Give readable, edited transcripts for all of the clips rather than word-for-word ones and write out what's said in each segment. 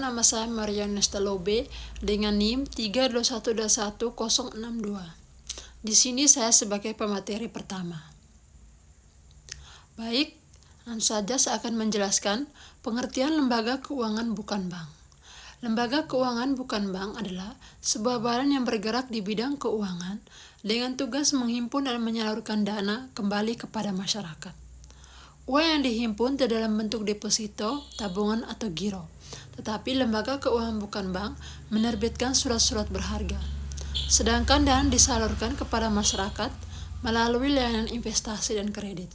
nama saya Mariana Stalobe dengan NIM 321211062. Di sini saya sebagai pemateri pertama. Baik, langsung saja saya akan menjelaskan pengertian lembaga keuangan bukan bank. Lembaga keuangan bukan bank adalah sebuah badan yang bergerak di bidang keuangan dengan tugas menghimpun dan menyalurkan dana kembali kepada masyarakat. Uang yang dihimpun tidak dalam bentuk deposito, tabungan, atau giro. Tetapi lembaga keuangan bukan bank menerbitkan surat-surat berharga. Sedangkan dana disalurkan kepada masyarakat melalui layanan investasi dan kredit.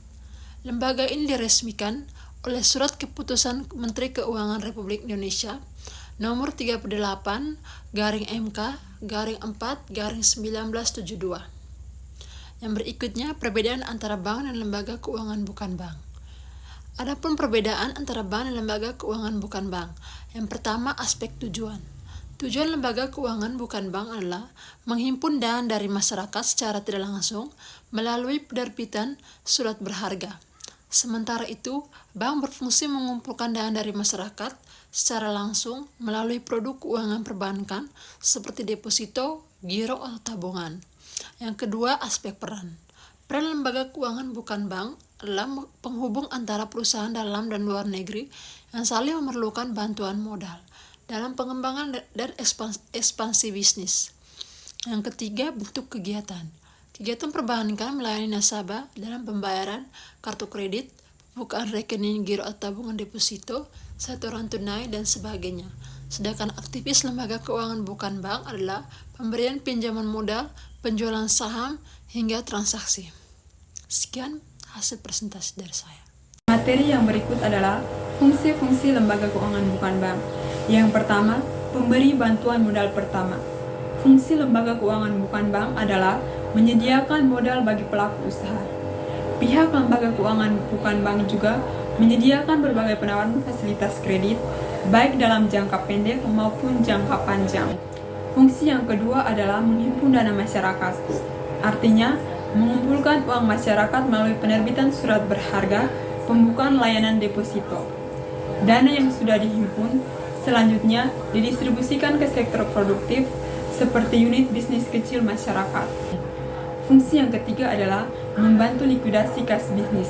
Lembaga ini diresmikan oleh Surat Keputusan Menteri Keuangan Republik Indonesia Nomor 38/4/1972. Yang berikutnya perbedaan antara bank dan lembaga keuangan bukan bank. Adapun perbedaan antara bank dan lembaga keuangan bukan bank. Yang pertama, aspek tujuan. Tujuan lembaga keuangan bukan bank adalah menghimpun dana dari masyarakat secara tidak langsung melalui penerbitan surat berharga. Sementara itu, bank berfungsi mengumpulkan dana dari masyarakat secara langsung melalui produk keuangan perbankan seperti deposito, giro, atau tabungan. Yang kedua, aspek peran. Peran lembaga keuangan bukan bank adalah penghubung antara perusahaan dalam dan luar negeri yang saling memerlukan bantuan modal dalam pengembangan dan ekspansi bisnis. Yang ketiga, bentuk kegiatan. Kegiatan perbankan melayani nasabah dalam pembayaran kartu kredit, pembukaan rekening giro atau tabungan deposito, setoran tunai, dan sebagainya. Sedangkan aktivis lembaga keuangan bukan bank adalah pemberian pinjaman modal, penjualan saham, hingga transaksi. Sekian hasil presentasi dari saya. Materi yang berikut adalah fungsi-fungsi lembaga keuangan bukan bank. Yang pertama, pemberi bantuan modal pertama. Fungsi lembaga keuangan bukan bank adalah menyediakan modal bagi pelaku usaha. Pihak lembaga keuangan bukan bank juga menyediakan berbagai penawaran fasilitas kredit, baik dalam jangka pendek maupun jangka panjang. Fungsi yang kedua adalah menghimpun dana masyarakat. Artinya, mengumpulkan uang masyarakat melalui penerbitan surat berharga, pembukaan layanan deposito. Dana yang sudah dihimpun selanjutnya didistribusikan ke sektor produktif seperti unit bisnis kecil masyarakat. Fungsi yang ketiga adalah membantu likuidasi kas bisnis.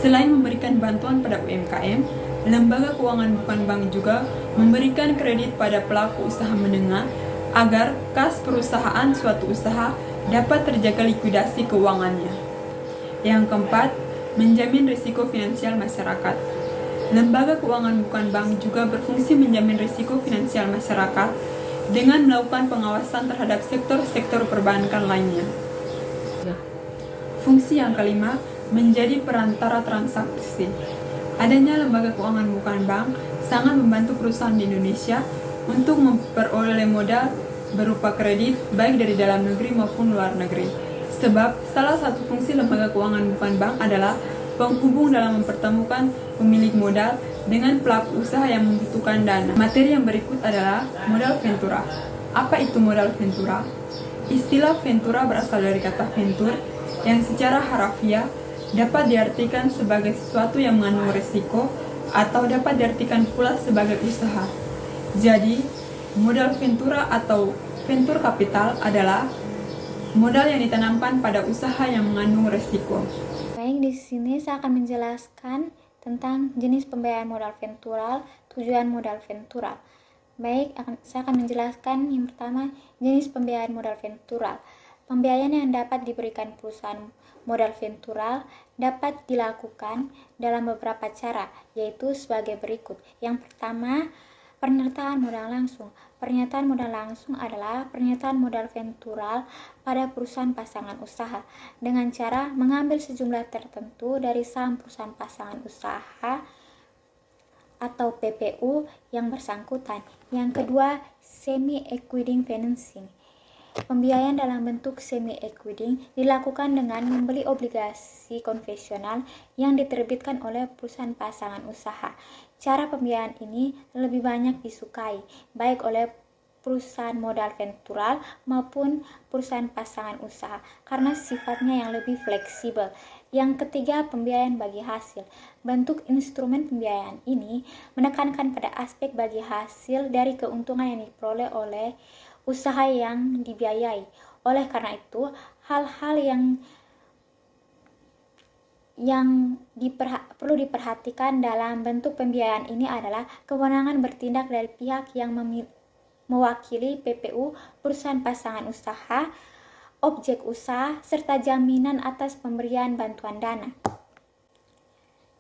Selain memberikan bantuan pada UMKM, lembaga keuangan bukan bank juga memberikan kredit pada pelaku usaha menengah agar kas perusahaan suatu usaha dapat terjaga likuidasi keuangannya. Yang keempat, menjamin risiko finansial masyarakat. Lembaga keuangan bukan bank juga berfungsi menjamin risiko finansial masyarakat dengan melakukan pengawasan terhadap sektor-sektor perbankan lainnya. Fungsi yang kelima, menjadi perantara transaksi. Adanya lembaga keuangan bukan bank sangat membantu perusahaan di Indonesia untuk memperoleh modal berupa kredit baik dari dalam negeri maupun luar negeri. Sebab salah satu fungsi lembaga keuangan bukan bank adalah penghubung dalam mempertemukan pemilik modal dengan pelaku usaha yang membutuhkan dana. Materi yang berikut adalah modal ventura. Apa itu modal ventura? Istilah ventura berasal dari kata venture yang secara harafiah dapat diartikan sebagai sesuatu yang mengandung risiko atau dapat diartikan pula sebagai usaha. Jadi, modal ventura atau venture capital adalah modal yang ditanamkan pada usaha yang mengandung risiko. Baik, di sini saya akan menjelaskan tentang jenis pembiayaan modal ventural, tujuan modal ventural. Baik, saya akan menjelaskan yang pertama, jenis pembiayaan modal ventural. Pembiayaan yang dapat diberikan perusahaan modal ventural dapat dilakukan dalam beberapa cara, yaitu sebagai berikut. Yang pertama, pernyataan modal langsung. Pernyataan modal langsung adalah pernyataan modal ventural pada perusahaan pasangan usaha dengan cara mengambil sejumlah tertentu dari saham perusahaan pasangan usaha atau PPU yang bersangkutan. Yang kedua, semi-equity financing. Pembiayaan dalam bentuk semi-equity dilakukan dengan membeli obligasi konvensional yang diterbitkan oleh perusahaan pasangan usaha. Cara pembiayaan ini lebih banyak disukai, baik oleh perusahaan modal ventural maupun perusahaan pasangan usaha, karena sifatnya yang lebih fleksibel Yang ketiga, pembiayaan bagi hasil. Bentuk instrumen pembiayaan ini menekankan pada aspek bagi hasil dari keuntungan yang diperoleh oleh usaha yang dibiayai. Oleh karena itu, hal-hal yang perlu diperhatikan dalam bentuk pembiayaan ini adalah kewenangan bertindak dari pihak yang mewakili PPU, perusahaan pasangan usaha, objek usaha, serta jaminan atas pemberian bantuan dana.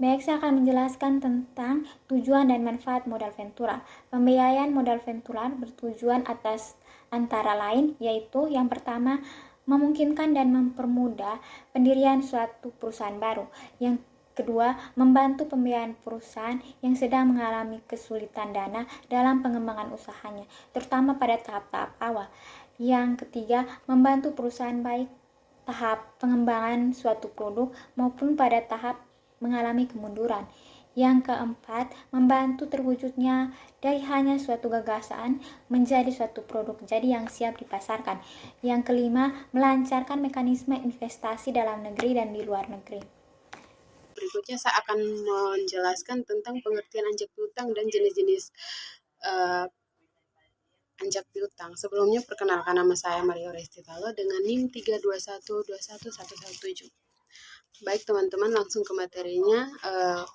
Baik, saya akan menjelaskan tentang tujuan dan manfaat modal ventura. Pembiayaan modal ventura bertujuan atas antara lain, yaitu yang pertama, memungkinkan dan mempermudah pendirian suatu perusahaan baru. Yang kedua, membantu pembiayaan perusahaan yang sedang mengalami kesulitan dana dalam pengembangan usahanya, terutama pada tahap-tahap awal. Yang ketiga, membantu perusahaan baik tahap pengembangan suatu produk maupun pada tahap mengalami kemunduran. Yang keempat, membantu terwujudnya dari hanya suatu gagasan menjadi suatu produk jadi yang siap dipasarkan. Yang kelima, melancarkan mekanisme investasi dalam negeri dan di luar negeri. Berikutnya saya akan menjelaskan tentang pengertian anjak piutang dan jenis-jenis anjak piutang. Sebelumnya perkenalkan, nama saya Mario Restitalo dengan NIM 3212117. Baik teman-teman, langsung ke materinya.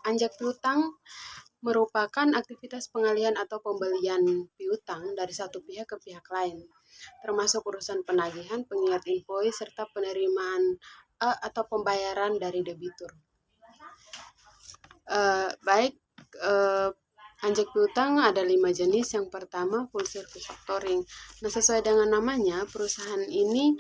Anjak piutang merupakan aktivitas pengalihan atau pembelian piutang dari satu pihak ke pihak lain, termasuk urusan penagihan, pengingat invoice, serta penerimaan atau pembayaran dari debitur. Anjak piutang ada 5 jenis. Yang pertama, full service factoring. Nah, sesuai dengan namanya, perusahaan ini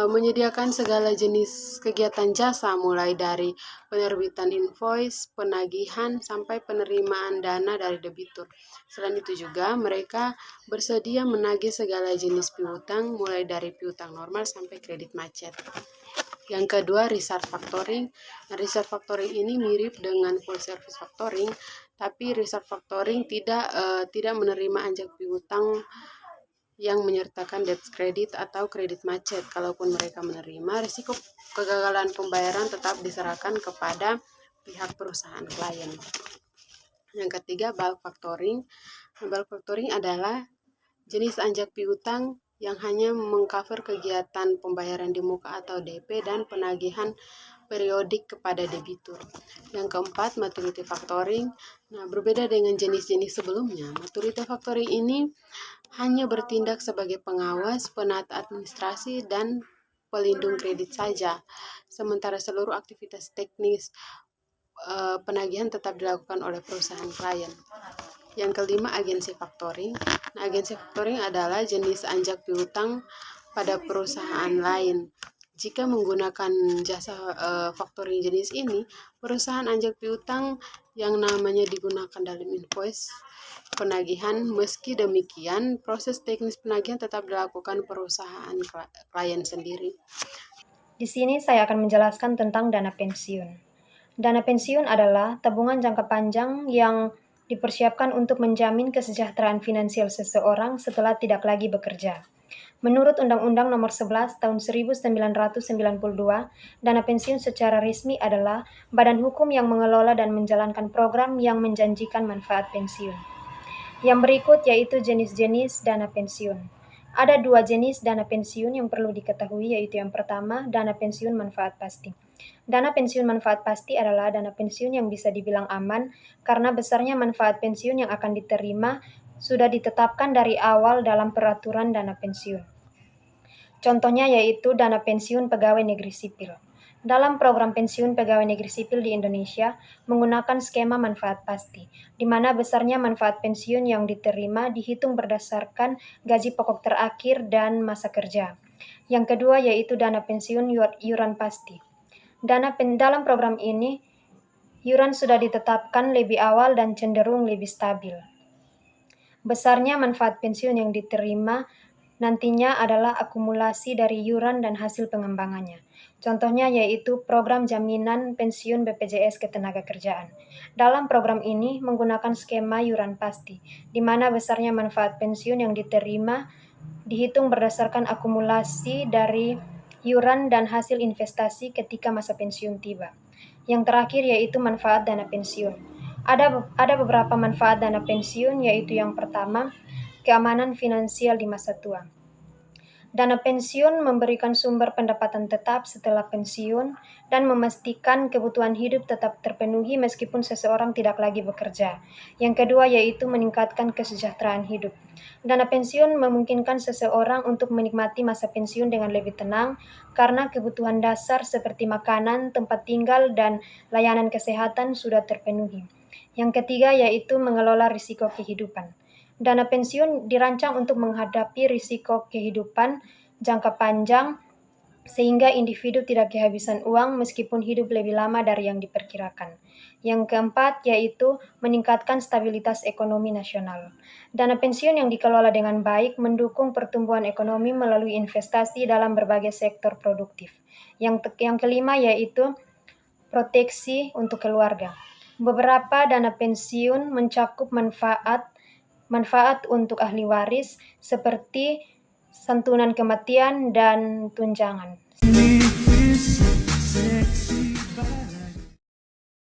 menyediakan segala jenis kegiatan jasa, mulai dari penerbitan invoice, penagihan, sampai penerimaan dana dari debitur. Selain itu juga, mereka bersedia menagih segala jenis piutang, mulai dari piutang normal sampai kredit macet. Yang kedua, resort factoring. Nah, resort factoring ini mirip dengan full service factoring, tapi resort factoring tidak menerima anjak piutang yang menyertakan debt credit atau kredit macet. Kalaupun mereka menerima, risiko kegagalan pembayaran tetap diserahkan kepada pihak perusahaan klien. Yang ketiga, bulk factoring. Bulk factoring adalah jenis anjak piutang yang hanya mengcover kegiatan pembayaran di muka atau DP dan penagihan periodik kepada debitur. Yang keempat, maturity factoring. Nah, berbeda dengan jenis-jenis sebelumnya, maturity factoring ini hanya bertindak sebagai pengawas, penata administrasi, dan pelindung kredit saja. Sementara seluruh aktivitas teknis penagihan tetap dilakukan oleh perusahaan klien. Yang kelima, agensi factoring. Nah, agensi factoring adalah jenis anjak piutang pada perusahaan lain. Jika menggunakan jasa factoring jenis ini, perusahaan anjak piutang yang namanya digunakan dalam invoice penagihan. Meski demikian, proses teknis penagihan tetap dilakukan perusahaan klien sendiri. Di sini saya akan menjelaskan tentang dana pensiun. Dana pensiun adalah tabungan jangka panjang yang dipersiapkan untuk menjamin kesejahteraan finansial seseorang setelah tidak lagi bekerja. Menurut Undang-Undang Nomor 11 Tahun 1992, dana pensiun secara resmi adalah badan hukum yang mengelola dan menjalankan program yang menjanjikan manfaat pensiun. Yang berikut yaitu jenis-jenis dana pensiun. Ada 2 jenis dana pensiun yang perlu diketahui, yaitu yang pertama, dana pensiun manfaat pasti. Dana pensiun manfaat pasti adalah dana pensiun yang bisa dibilang aman karena besarnya manfaat pensiun yang akan diterima sudah ditetapkan dari awal dalam peraturan dana pensiun. Contohnya yaitu dana pensiun pegawai negeri sipil. Dalam program pensiun pegawai negeri sipil di Indonesia menggunakan skema manfaat pasti, di mana besarnya manfaat pensiun yang diterima dihitung berdasarkan gaji pokok terakhir dan masa kerja. Yang kedua yaitu dana pensiun iuran pasti. Dalam program ini, iuran sudah ditetapkan lebih awal dan cenderung lebih stabil. Besarnya manfaat pensiun yang diterima nantinya adalah akumulasi dari iuran dan hasil pengembangannya. Contohnya yaitu program jaminan pensiun BPJS Ketenagakerjaan. Dalam program ini menggunakan skema iuran pasti, di mana besarnya manfaat pensiun yang diterima dihitung berdasarkan akumulasi dari iuran, dan hasil investasi ketika masa pensiun tiba. Yang terakhir yaitu manfaat dana pensiun. Ada beberapa manfaat dana pensiun, yaitu yang pertama, keamanan finansial di masa tua. Dana pensiun memberikan sumber pendapatan tetap setelah pensiun dan memastikan kebutuhan hidup tetap terpenuhi meskipun seseorang tidak lagi bekerja. Yang kedua yaitu meningkatkan kesejahteraan hidup. Dana pensiun memungkinkan seseorang untuk menikmati masa pensiun dengan lebih tenang karena kebutuhan dasar seperti makanan, tempat tinggal, dan layanan kesehatan sudah terpenuhi. Yang ketiga yaitu mengelola risiko kehidupan. Dana pensiun dirancang untuk menghadapi risiko kehidupan jangka panjang sehingga individu tidak kehabisan uang meskipun hidup lebih lama dari yang diperkirakan. Yang keempat yaitu meningkatkan stabilitas ekonomi nasional. Dana pensiun yang dikelola dengan baik mendukung pertumbuhan ekonomi melalui investasi dalam berbagai sektor produktif. Yang kelima yaitu proteksi untuk keluarga. Beberapa dana pensiun mencakup manfaat untuk ahli waris seperti santunan kematian dan tunjangan.